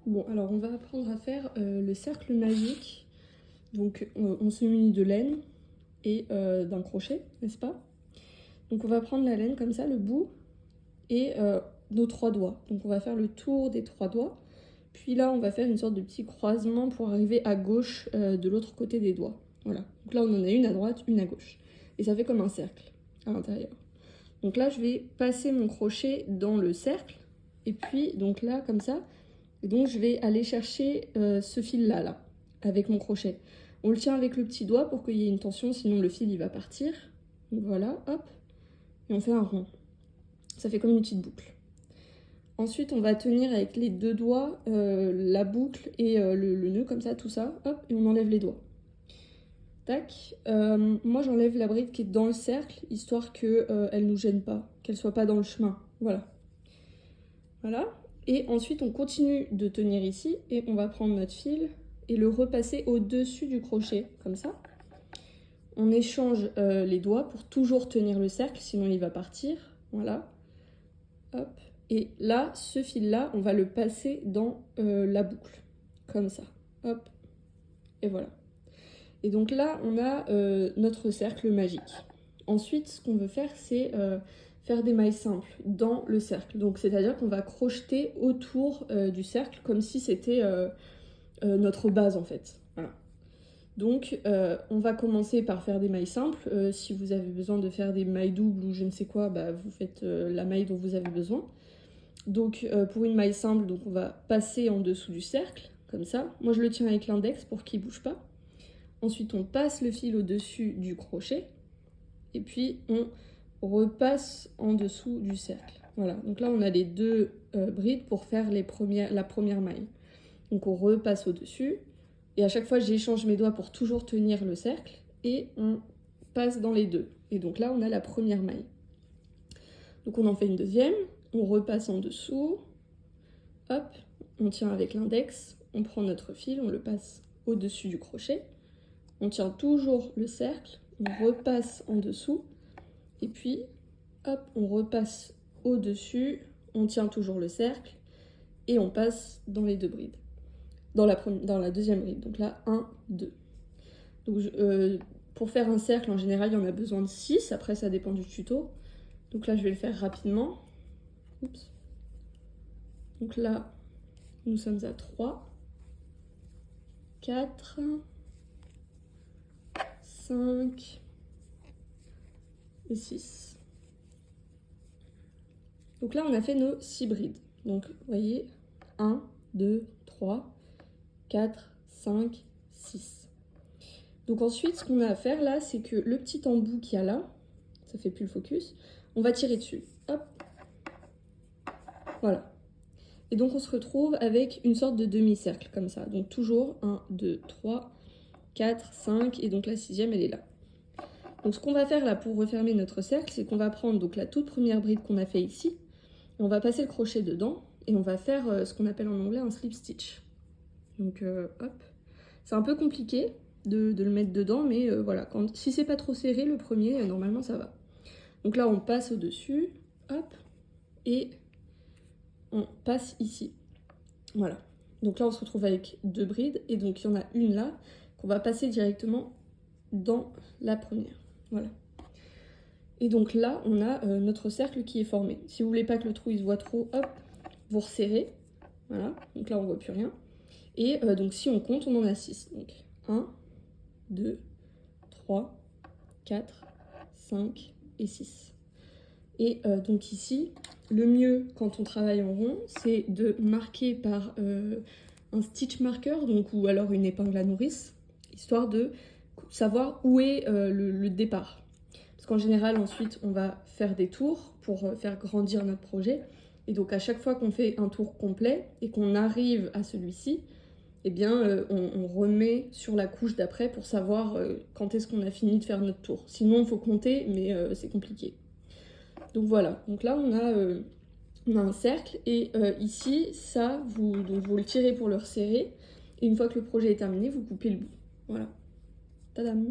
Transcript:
Bon, alors on va apprendre à faire le cercle magique. Donc on se munit de laine et d'un crochet, n'est-ce pas? Donc on va prendre la laine comme ça, le bout, et nos 3 doigts. Donc on va faire le tour des 3 doigts. Puis là, on va faire une sorte de petit croisement pour arriver à gauche de l'autre côté des doigts. Voilà. Donc là, on en a une à droite, une à gauche. Et ça fait comme un cercle à l'intérieur. Donc là, je vais passer mon crochet dans le cercle. Et puis, donc là, comme ça. Et donc, je vais aller chercher ce fil-là, là, avec mon crochet. On le tient avec le petit doigt pour qu'il y ait une tension, sinon le fil, il va partir. Donc voilà, hop. Et on fait un rond. Ça fait comme une petite boucle. Ensuite, on va tenir avec les 2 doigts la boucle et le nœud, comme ça, tout ça. Hop, et on enlève les doigts. Tac. Moi, j'enlève la bride qui est dans le cercle, histoire qu'elle ne nous gêne pas, qu'elle soit pas dans le chemin. Voilà. Voilà. Et ensuite, on continue de tenir ici, et on va prendre notre fil et le repasser au-dessus du crochet, comme ça. On échange les doigts pour toujours tenir le cercle, sinon il va partir. Voilà. Hop. Et là, ce fil-là, on va le passer dans la boucle, comme ça. Hop. Et voilà. Et donc là, on a notre cercle magique. Ensuite, ce qu'on veut faire, c'est faire des mailles simples dans le cercle. Donc, c'est-à-dire qu'on va crocheter autour du cercle, comme si c'était notre base, en fait. Voilà. Donc, on va commencer par faire des mailles simples. Si vous avez besoin de faire des mailles doubles ou je ne sais quoi, bah, vous faites la maille dont vous avez besoin. Donc, pour une maille simple, donc on va passer en dessous du cercle, comme ça. Moi, je le tiens avec l'index pour qu'il ne bouge pas. Ensuite, on passe le fil au-dessus du crochet. Et puis, on repasse en dessous du cercle. Voilà. Donc là, on a les 2 brides pour faire la première maille. Donc, on repasse au-dessus. Et à chaque fois, j'échange mes doigts pour toujours tenir le cercle. Et on passe dans les 2. Et donc là, on a la première maille. Donc, on en fait une deuxième. On repasse en dessous. Hop. On tient avec l'index. On prend notre fil. On le passe au-dessus du crochet. On tient toujours le cercle, on repasse en dessous, et puis, hop, on repasse au-dessus, on tient toujours le cercle, et on passe dans les 2 brides. Dans la deuxième bride, donc là, 1, 2. Donc, pour faire un cercle, en général, il y en a besoin de 6, après ça dépend du tuto. Donc là, je vais le faire rapidement. Oups. Donc là, nous sommes à 3, 4... 5 et 6. Donc là, on a fait nos 6 brides. Donc, vous voyez, 1, 2, 3, 4, 5, 6. Donc ensuite, ce qu'on a à faire là, c'est que le petit embout qu'il y a là, ça fait plus le focus, on va tirer dessus. Hop. Voilà. Et donc, on se retrouve avec une sorte de demi-cercle, comme ça. Donc toujours 1, 2, 3, 4, 5, et donc la 6e, elle est là. Donc ce qu'on va faire là pour refermer notre cercle, c'est qu'on va prendre donc la toute première bride qu'on a fait ici, et on va passer le crochet dedans, et on va faire ce qu'on appelle en anglais un slip stitch. Donc hop, c'est un peu compliqué de le mettre dedans, mais voilà, si c'est pas trop serré le premier, normalement ça va. Donc là on passe au-dessus, hop, et on passe ici. Voilà. Donc là on se retrouve avec 2 brides, et donc il y en a une là, qu'on va passer directement dans la première. Voilà. Et donc là, on a notre cercle qui est formé. Si vous voulez pas que le trou il se voit trop, hop, vous resserrez. Voilà, donc là on voit plus rien. Et donc si on compte, on en a 6. Donc 1, 2, 3, 4, 5 et 6. Et donc ici, le mieux quand on travaille en rond, c'est de marquer par un stitch marker, donc, ou alors une épingle à nourrice, histoire de savoir où est le départ. Parce qu'en général, ensuite, on va faire des tours pour faire grandir notre projet. Et donc, à chaque fois qu'on fait un tour complet et qu'on arrive à celui-ci, eh bien, on remet sur la couche d'après pour savoir quand est-ce qu'on a fini de faire notre tour. Sinon, il faut compter, mais c'est compliqué. Donc voilà. Donc là, on a un cercle. Et ici, ça, vous le tirez pour le resserrer. Et une fois que le projet est terminé, vous coupez le bout. Voilà. Tadam!